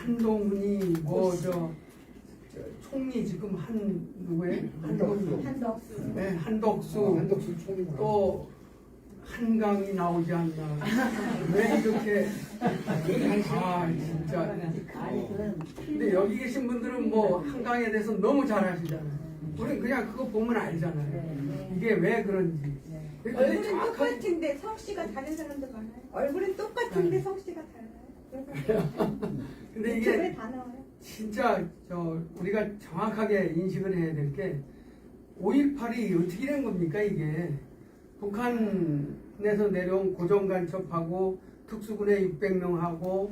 한동훈이 총리 지금 누구예요? 한덕수. 네, 한덕수. 한덕수 총리. 또 한강이 나오지 않나. 왜 이렇게 진짜. 근데 여기 계신 분들은 뭐 한강에 대해서 너무 잘 아시잖아요. 우리는 그냥 그거 보면 알잖아요. 이게 왜 그런지. 얼굴은 똑같은데 성씨가 다른 사람도 많아요. 얼굴은 똑같은데 성씨가 달라요. 근데 유튜브에 이게 다 나와요. 진짜 우리가 정확하게 인식을 해야 될 게 5.18이 어떻게 된 겁니까 이게. 북한에서 내려온 고정간첩하고 특수군의 600명하고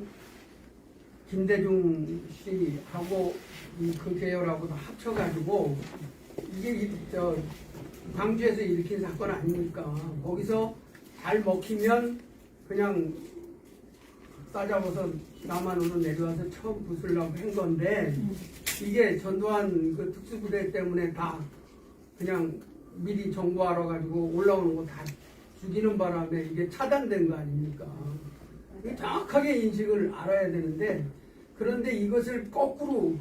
김대중 씨하고 그 계열하고도 합쳐가지고 이게 광주에서 일으킨 사건 아닙니까? 거기서 잘 먹히면 그냥 싸잡아서 남한으로 내려와서 처음 부수려고 한 건데 이게 전두환 그 특수부대 때문에 다 그냥 미리 정보하러 가지고 올라오는 거 다 죽이는 바람에 이게 차단된 거 아닙니까? 정확하게 인식을 알아야 되는데 그런데 이것을 거꾸로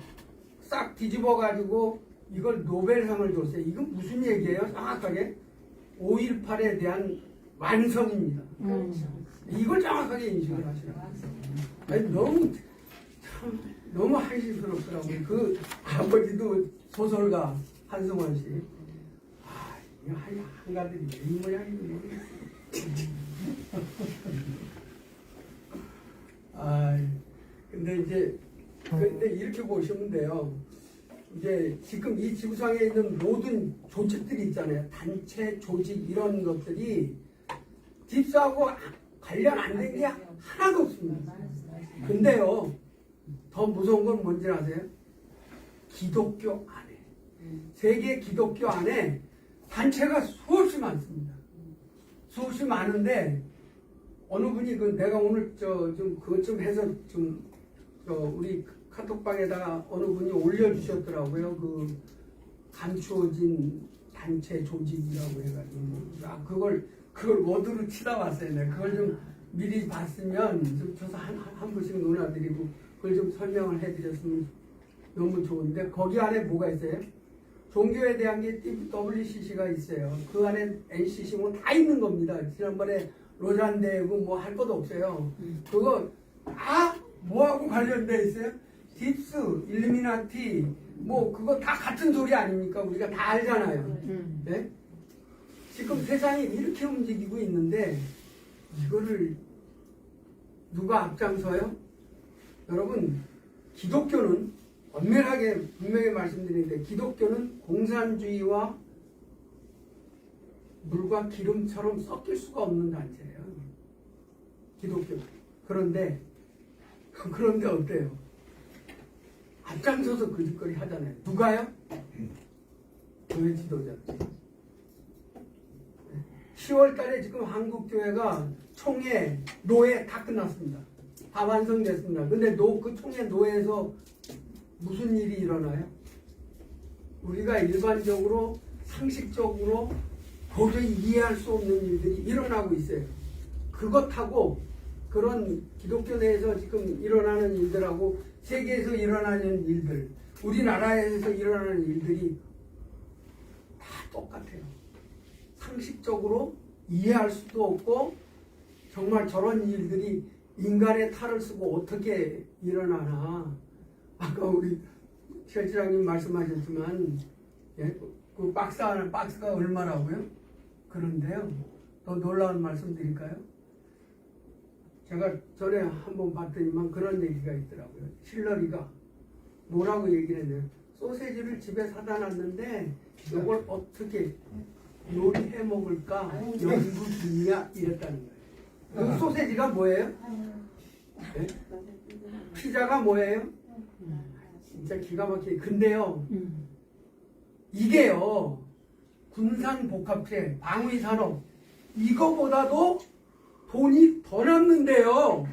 싹 뒤집어 가지고 이걸 노벨상을 줬어요. 이건 무슨 얘기예요? 정확하게 5.18에 대한 완성입니다. 이걸 정확하게 인식을 하시라고. 아니, 너무 한심스럽더라고요. 그 아버지도 소설가 한승원 씨. 이 한가들이 이 모양이군요. 근데 이렇게 보시면 돼요. 이제 지금 이 지구상에 있는 모든 조직들이 있잖아요. 단체, 조직 이런 것들이 딥스하고 관련 안 된 게 하나도 없습니다. 근데요, 더 무서운 건 뭔지 아세요? 기독교 안에. 세계 기독교 안에 단체가 수없이 많습니다. 수없이 많은데 어느 분이 내가 오늘 좀 그것 좀 해서 우리 카톡방에다가 어느 분이 올려주셨더라고요. 그 감추어진 단체 조직이라고 해가지고 그걸 워드로 치다 왔어요. 내가 그걸 좀 미리 봤으면 좀 줘서 한 분씩 누나드리고 그걸 좀 설명을 해드렸으면 너무 좋은데 거기 안에 뭐가 있어요? 종교에 대한 게 WCC가 있어요. 그 안에 NCC 뭐 다 있는 겁니다. 지난번에 로잔대고 뭐 할 것도 없어요. 그거 다 뭐하고 관련돼 있어요? 딥스, 일루미나티 뭐 그거 다 같은 소리 아닙니까? 우리가 다 알잖아요. 네? 지금 세상이 이렇게 움직이고 있는데 이거를 누가 앞장서요? 여러분 기독교는 엄밀하게 분명히 말씀드리는데 기독교는 공산주의와 물과 기름처럼 섞일 수가 없는 단체예요. 기독교. 그런데 어때요? 앞장서서 그 짓거리 하잖아요. 누가요? 교회 지도자. 10월 달에 지금 한국교회가 총회, 노회 다 끝났습니다. 다 완성됐습니다. 근데 그 총회, 노회에서 무슨 일이 일어나요? 우리가 일반적으로 상식적으로 도저히 이해할 수 없는 일들이 일어나고 있어요. 그것하고 그런 기독교 내에서 지금 일어나는 일들하고 세계에서 일어나는 일들, 우리나라에서 일어나는 일들이 다 똑같아요. 상식적으로 이해할 수도 없고 정말 저런 일들이 인간의 탈을 쓰고 어떻게 일어나나. 아까 우리 실장님 말씀하셨지만 그 박스가 얼마라고요? 그런데요. 더 놀라운 말씀 드릴까요? 제가 전에 한번 봤더니만 그런 얘기가 있더라고요. 힐러리가 뭐라고 얘기를 했냐면 소세지를 집에 사다 놨는데 이걸 어떻게 요리해 먹을까 연구 중이야 이랬다는 거예요. 그 소세지가 뭐예요? 네? 피자가 뭐예요? 진짜 기가 막히게. 근데요, 이게요, 군산복합체, 방위산업, 이거보다도 돈이 더 남는데요.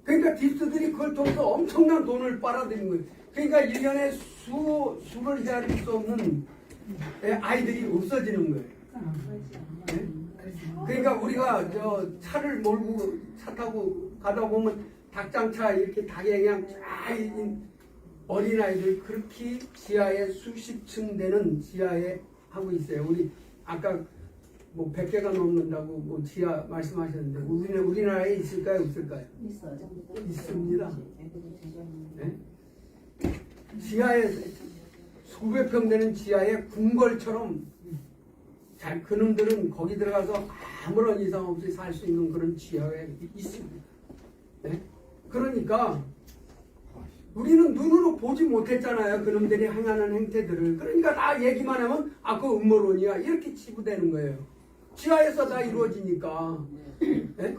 그러니까 딥스들이 그걸 통해서 엄청난 돈을 빨아들이는 거예요. 그러니까 1년에 수를 헤아릴 수 없는 아이들이 없어지는 거예요. 네? 그러니까 우리가 차를 몰고 차 타고 가다 보면 닭장차 이렇게 닭에 그냥 쫙 있는 어린아이들 그렇게 지하에 수십 층 되는 지하에 하고 있어요. 우리 아까 뭐 100개가 넘는다고 뭐 지하 말씀하셨는데 우리나라에 있을까요? 없을까요? 있어요. 있습니다. 네? 지하에 수백 평 되는 지하에 궁궐처럼 잘 그놈들은 거기 들어가서 아무런 이상 없이 살 수 있는 그런 지하에 있습니다. 네? 그러니까 우리는 눈으로 보지 못했잖아요. 그놈들이 행하는 행태들을. 그러니까 다 얘기만 하면 그 음모론이야 이렇게 치부되는 거예요. 지하에서 다 이루어지니까. 네?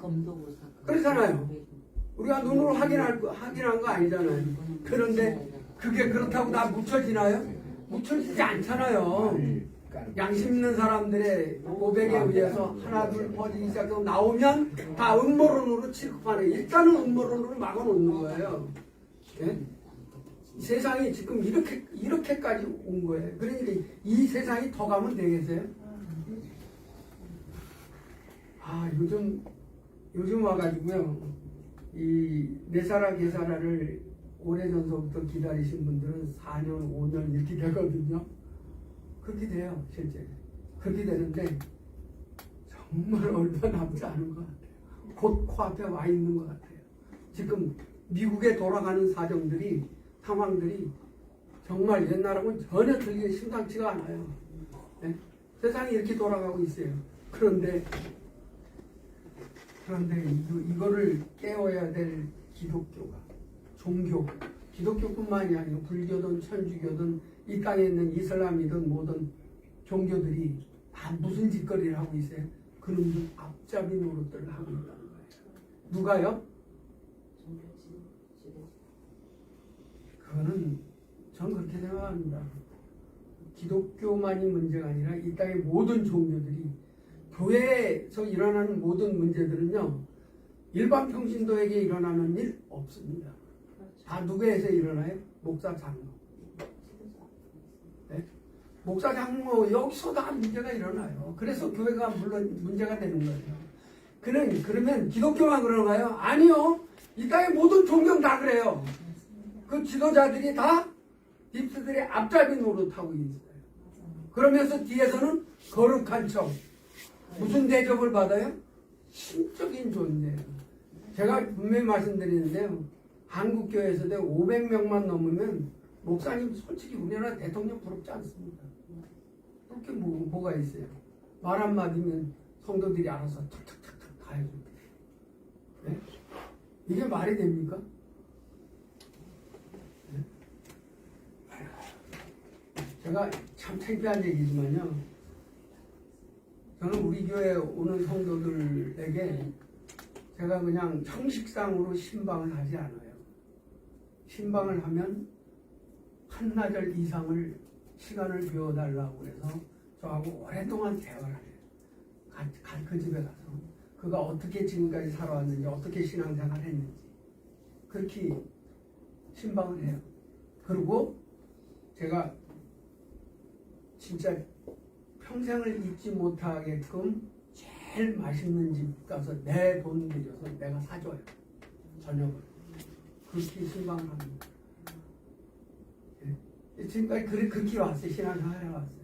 그렇잖아요. 우리가 눈으로 확인한 거 아니잖아요. 그런데 그게 그렇다고 다 묻혀지나요? 묻혀지지 않잖아요. 양심 있는 사람들의 고백에 의해서 하나 둘 퍼지기 시작하고 나오면 다 음모론으로 취급하는 거예요. 일단은 음모론으로 막아놓는 거예요. 네? 세상이 지금 이렇게까지 온 거예요. 그러니까 이 세상이 더 가면 되겠어요? 요즘 와가지고요. 이 내사라 개사라를 오래전서부터 기다리신 분들은 4년, 5년 이렇게 되거든요. 그렇게 돼요, 실제. 그렇게 되는데 정말 얼마 남지 않은 것 같아요. 곧 코앞에 와 있는 것 같아요. 지금 미국에 돌아가는 상황들이 정말 옛날하고는 전혀 틀리게 심상치가 않아요. 네? 세상이 이렇게 돌아가고 있어요. 그런데 이거를 깨워야 될 기독교가, 기독교뿐만이 아니고 불교든 천주교든 이 땅에 있는 이슬람이든 모든 종교들이 다 무슨 짓거리를 하고 있어요? 그놈들 앞잡이 노릇들을 하고 있다는 거예요. 누가요? 그거는 전 그렇게 생각합니다. 기독교만이 문제가 아니라 이 땅의 모든 종교들이 교회에서 일어나는 모든 문제들은요, 일반 평신도에게 일어나는 일 없습니다. 다 누구에서 일어나요? 목사 장로. 네? 목사 장로 여기서 다 문제가 일어나요. 그래서 교회가 물론 문제가 되는 거예요. 그러면 기독교만 그런가요? 아니요. 이 땅의 모든 종교는 다 그래요. 그 지도자들이 다 딥스들의 앞잡이 노릇하고 있어요. 그러면서 뒤에서는 거룩한 척. 무슨 대접을 받아요? 신적인 존재예요. 제가 분명히 말씀드리는데요. 한국교회에서 500명만 넘으면 목사님 솔직히 우리나라 대통령 부럽지 않습니다. 그렇게 뭐가 있어요? 말 한마디면 성도들이 알아서 툭툭툭툭 다 해줍니다. 네? 이게 말이 됩니까? 네? 제가 참 창피한 얘기지만요. 저는 우리 교회에 오는 성도들에게 제가 그냥 형식상으로 신방을 하지 않아요. 신방을 하면 한나절 이상을 시간을 비워달라고 해서 저하고 오랫동안 대화를 해요. 그 집에 가서 그가 어떻게 지금까지 살아왔는지, 어떻게 신앙생활을 했는지 그렇게 신방을 해요. 그리고 제가 진짜 평생을 잊지 못하게끔 제일 맛있는 집 가서 내 돈 들여서 내가 사줘요. 저녁을. 그렇게 신방을 합니다. 예. 지금까지 그렇게 왔어요. 신앙생활 해왔어요.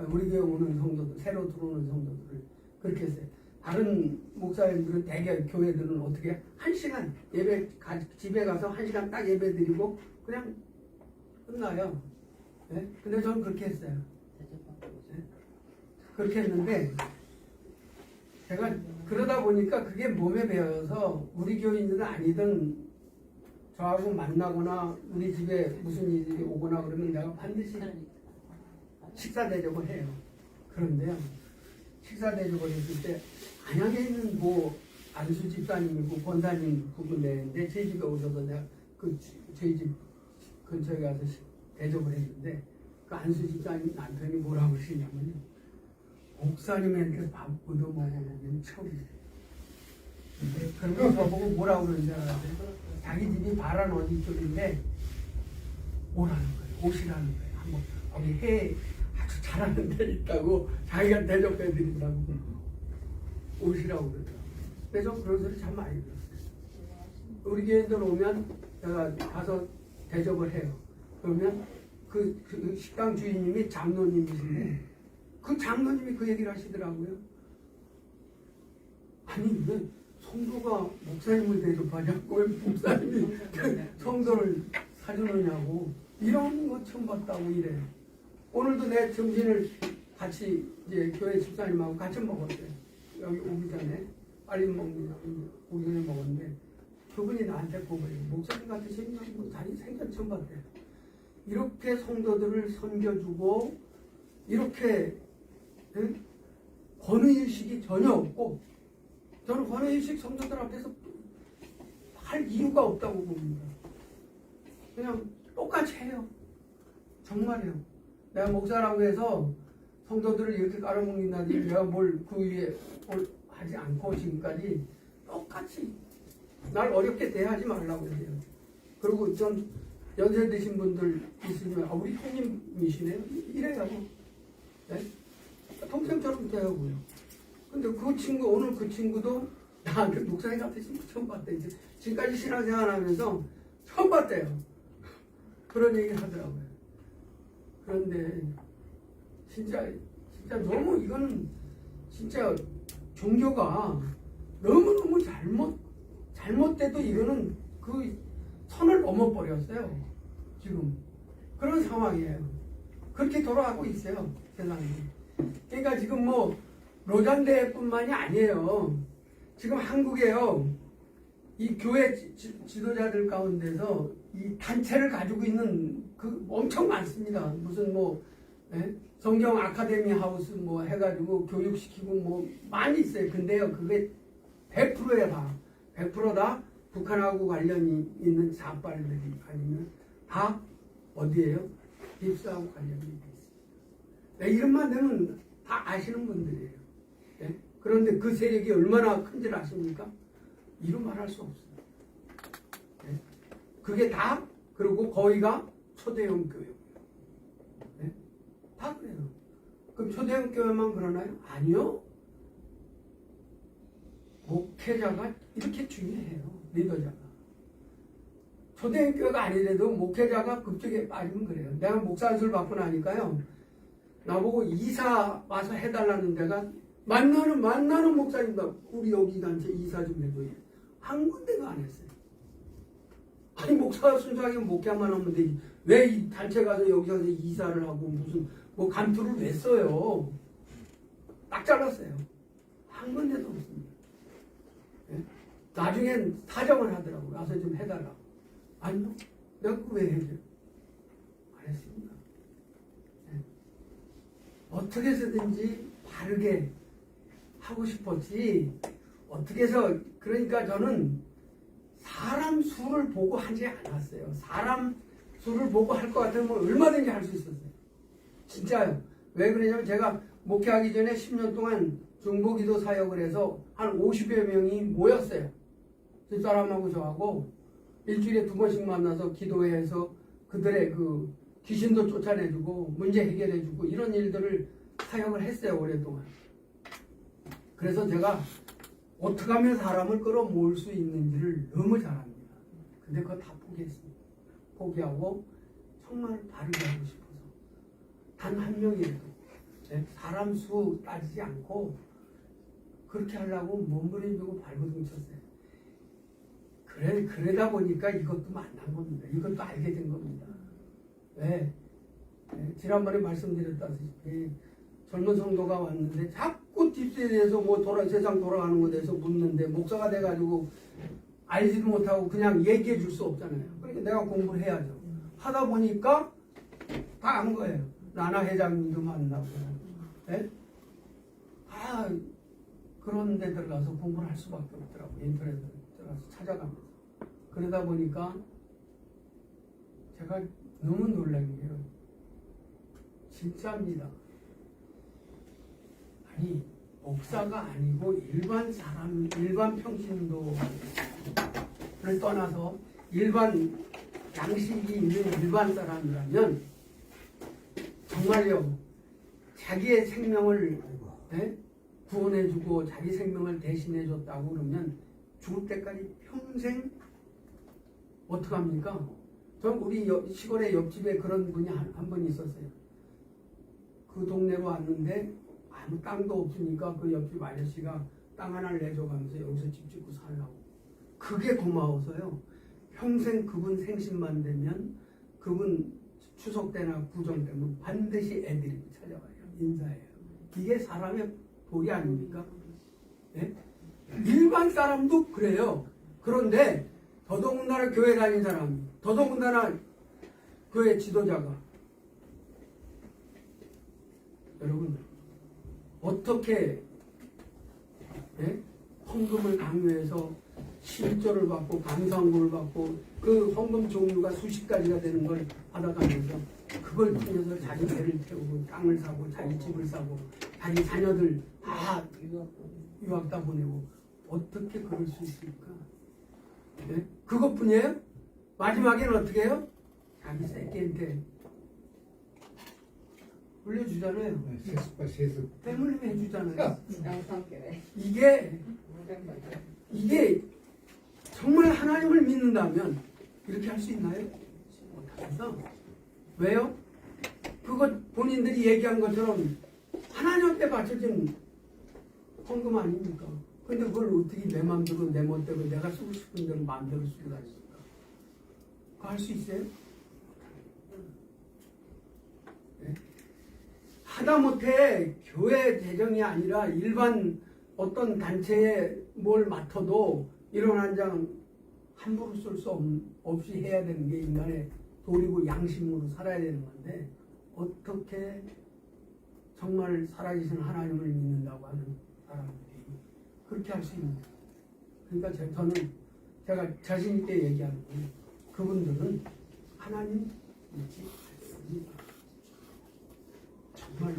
우리 교회 오는 성도들, 새로 들어오는 성도들을 그렇게 했어요. 다른 목사님들은 대개 교회들은 어떻게 1시간 집에 가서 1시간 딱 예배 드리고 그냥 끝나요. 예? 근데 저는 그렇게 했어요. 예? 그렇게 했는데 제가 그러다 보니까 그게 몸에 배어서 우리 교인들은 아니든 저하고 만나거나 우리 집에 무슨 일이 오거나 그러면 내가 반드시 식사 대접을 해요. 그런데요, 식사 대접을 했을 때 안양에 있는 안수 집사님이고 권사님 부부인데 제 집에 오셔서 내가 저희 집 근처에 가서 대접을 했는데 그 안수 집사님 남편이 뭐라고 하시냐면요, 목사님한테 밥 얻어먹으면 처음이에요. 그러면 저보고 뭐라고 그러는지 알아요? 자기 집이 바란 어디 쪽인데 오라는 거예요. 오시라는 거예요. 한번 거기 해 아주 잘하는 데 있다고 자기가 대접해 드린다고 오시라고 그러더라고요. 그래서 그런 소리 참 많이 들었어요. 우리 교회들 오면 내가 가서 대접을 해요. 그러면 그 식당 주인님이 장로님이신데 그 장로님이 그 얘기를 하시더라고요. 아니 왜 성도가 목사님을 대접하냐고 왜 목사님이 성도를 사주느냐고 이런 거 처음 봤다고 이래. 오늘도 내 점심을 같이 이제 교회 집사님하고 같이 먹었어요. 여기 오기 전에 빨리 오기 전에 먹었는데 그분이 나한테 고백해요. 목사님 같으신 뭐 자기 생전 처음 봤대. 이렇게 성도들을 섬겨주고 이렇게 권위의식이 전혀 없고 저는 권위의식 성도들 앞에서 할 이유가 없다고 봅니다. 그냥 똑같이 해요. 정말이요. 내가 목사라고 해서 성도들을 이렇게 깔아먹는다든지 내가 뭘 그 위에 하지 않고 지금까지 똑같이 날 어렵게 대하지 말라고 해요. 그리고 좀 연세 드신 분들 있으면 우리 형님이시네요. 이래요. 네? 동생처럼 대하고요. 근데 그 친구 오늘 그 친구도 나한테 목사님 같으신 분 처음 봤대. 이제 지금까지 신앙생활하면서 처음 봤대요. 그런 얘기 하더라고요. 그런데 진짜 너무 이거는 진짜 종교가 너무너무 잘못돼도 이거는 그 선을 넘어버렸어요. 지금 그런 상황이에요. 그렇게 돌아가고 있어요. 세상이. 그러니까 지금 뭐 로잔대뿐만이 아니에요. 지금 한국에요. 이 교회 지도자들 가운데서 이 단체를 가지고 있는 그 엄청 많습니다. 무슨 뭐 성경 아카데미 하우스 뭐 해가지고 교육시키고 뭐 많이 있어요. 근데요 그게 100%야 다. 100%다 북한하고 관련이 있는 사빨들이 아니면 다 어디에요? 깁스하고 관련이 있어요. 네, 이름만 되면 다 아시는 분들이에요. 네? 그런데 그 세력이 얼마나 큰지를 아십니까? 이루 말할 수 없어요. 네? 그게 다 그리고 거의가 초대형 교회예요. 네? 다 그래요. 그럼 초대형 교회만 그러나요? 아니요. 목회자가 이렇게 중요해요. 리더자가. 초대형 교회가 아니래도 목회자가 그쪽에 빠지면 그래요. 내가 목사 안수를 받고 나니까요. 나보고 이사 와서 해달라는 데가 만나는 목사님다. 우리 여기 단체 이사 좀 해줘요. 한 군데가 안 했어요. 아니 목사가 순수하게 목회만 하면 되지. 왜 이 단체 가서 여기 가서 이사를 하고 무슨 뭐 감투를 왜 써요? 딱 잘랐어요. 한 군데도 없습니다. 네? 나중엔 사정을 하더라고요. 와서 좀 해달라고. 아니요. 내가 그거 왜 해줘요? 안 했습니다. 네. 어떻게 해서든지 바르게 하고 싶었지 어떻게 해서 그러니까 저는 사람 수를 보고 하지 않았어요. 사람 수를 보고 할 것 같으면 얼마든지 할 수 있었어요. 진짜요. 왜 그러냐면 제가 목회하기 전에 10년 동안 중보기도 사역을 해서 한 50여 명이 모였어요. 집사람하고 저하고 일주일에 2번씩 만나서 기도회에서 그들의 그 귀신도 쫓아내주고 문제 해결해주고 이런 일들을 사역을 했어요. 오랫동안. 그래서 제가 어떻게 하면 사람을 끌어모을 수 있는지를 너무 잘합니다. 근데 그거 다 포기했습니다. 포기하고 정말 바르게 하고 싶어서 단 한 명이라도 사람 수 따지지 않고 그렇게 하려고 몸부림치고 발버둥 쳤어요. 그러다 보니까 이것도 만난 겁니다. 이것도 알게 된 겁니다. 왜? 지난번에 말씀드렸다시피 젊은 성도가 왔는데 자꾸 딥스에 대해서 뭐 세상 돌아가는 것에 대해서 묻는데 목사가 돼가지고 알지도 못하고 그냥 얘기해 줄 수 없잖아요. 그러니까 내가 공부를 해야죠. 하다 보니까 다 안 거예요. 나나 회장님도 만나고 그런 데 들어가서 공부를 할 수밖에 없더라고요. 인터넷에 들어가서 찾아가면서. 그러다 보니까 제가 너무 놀란 게요. 진짜입니다. 아니 목사가 아니고 일반 사람, 일반 평신도를 떠나서 일반 양식이 있는 일반 사람이라면 정말요 자기의 생명을 구원해주고 자기 생명을 대신해줬다고 그러면 죽을 때까지 평생 어떡합니까? 전 우리 시골의 옆집에 그런 분이 한 분 있었어요. 그 동네로 왔는데 아무 땅도 없으니까 그 옆집 아저씨가 땅 하나를 내줘가면서 여기서 집 짓고 살라고. 그게 고마워서요. 평생 그분 생신만 되면 그분 추석 때나 구정 때면 반드시 애들이 찾아와요. 인사해요. 이게 사람의 복이 아닙니까? 네? 일반 사람도 그래요. 그런데 더더군다나 교회 다닌 사람이, 더더군다나 교회 지도자가, 여러분 어떻게 헌금을 강요해서 실조를 받고 감사헌금을 받고 그 헌금 종류가 수십 가지가 되는 걸 받아가면서 그걸 통해서 자기 배를 태우고 땅을 사고 자기 집을 사고 자기 자녀들 다 유학 다 보내고 어떻게 그럴 수 있습니까? 네? 그것뿐이에요? 마지막에는 어떻게 해요? 자기 새끼한테 물려주잖아요. 세습과 세습. 때문에 해주잖아요. 양성교회. 이게 정말 하나님을 믿는다면 이렇게 할 수 있나요? 못하죠. 왜요? 그것 본인들이 얘기한 것처럼 하나님께 바쳐진 헌금 아닙니까? 근데 그걸 어떻게 내 마음대로 내 멋대로 내가 쓰고 싶은 대로 마음대로 쓰고 다니니까 그거 할 수 있어요? 네? 하다못해 교회 재정이 아니라 일반 어떤 단체에 뭘 맡아도 이런 한 장 함부로 쓸 수 없이 해야 되는 게 인간의 도리고 양심으로 살아야 되는 건데 어떻게 정말 살아계신 하나님을 믿는다고 하는 사람들이 그렇게 할 수 있는가? 그러니까 저는 제가 자신 있게 얘기하는 건 그분들은 하나님 믿지 않습니다. 정말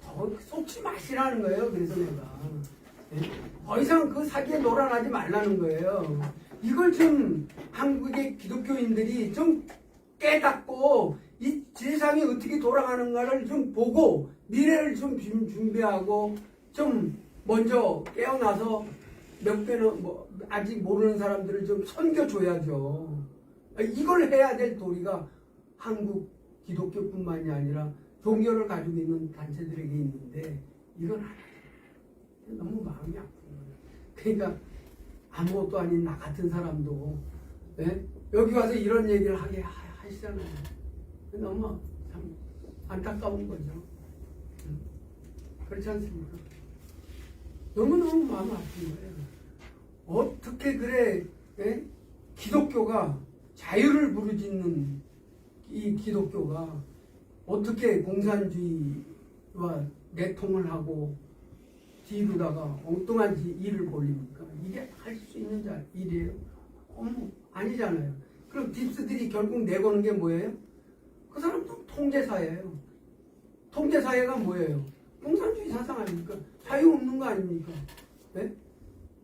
더 속지 마시라는 거예요. 그래서 내가 더 이상 그 사기에 놀아나지 말라는 거예요. 이걸 좀 한국의 기독교인들이 좀 깨닫고 이 세상이 어떻게 돌아가는가를 좀 보고 미래를 좀 준비하고 좀 먼저 깨어나서 몇 배는 뭐 아직 모르는 사람들을 좀 섬겨줘야죠. 이걸 해야 될 도리가 한국 기독교뿐만이 아니라 종교를 가지고 있는 단체들에게 있는데 이건 너무 마음이 아픈 거예요. 그러니까 아무것도 아닌 나 같은 사람도 여기 와서 이런 얘기를 하게 하시잖아요. 너무 참 안타까운 거죠. 그렇지 않습니까? 너무너무 마음 아픈 거예요. 어떻게 그래 기독교가 자유를 부르짖는 이 기독교가 어떻게 공산주의와 내통을 하고 뒤로다가 엉뚱한 일을 벌립니까? 이게 할 수 있는 일이에요? 아니잖아요. 그럼 딥스들이 결국 내거는 게 뭐예요? 그 사람도 통제사예요. 통제사회가 뭐예요? 공산주의 사상 아닙니까? 자유 없는 거 아닙니까? 네?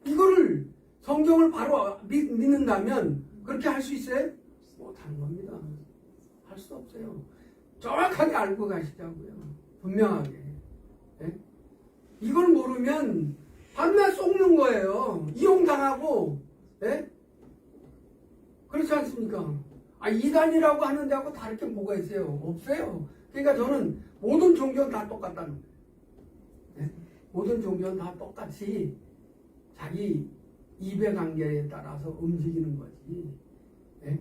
이거를 성경을 바로 믿는다면 그렇게 할 수 있어요? 못하는 겁니다. 할 수 없어요. 정확하게 알고 가시자고요. 분명하게. 네? 이걸 모르면 밤낮 속는 거예요. 이용당하고. 네? 그렇지 않습니까? 이단이라고 하는 데하고 다를 게 뭐가 있어요? 없어요. 그러니까 저는 모든 종교는 다 똑같다는 거예요. 네? 모든 종교는 다 똑같이 자기 이해관계에 따라서 움직이는 거지. 네?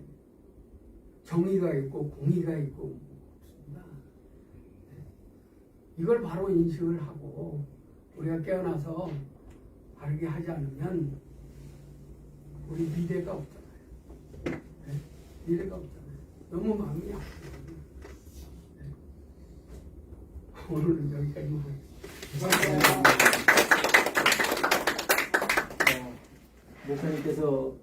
정의가 있고 공의가 있고 없습니다. 네? 이걸 바로 인식을 하고 우리가 깨어나서 바르게 하지 않으면 우리 미래가 없잖아요. 네? 미래가 없잖아요. 너무 마음이 아프거든요. 네? 오늘은 여기까지 하겠습니다. 목사님께서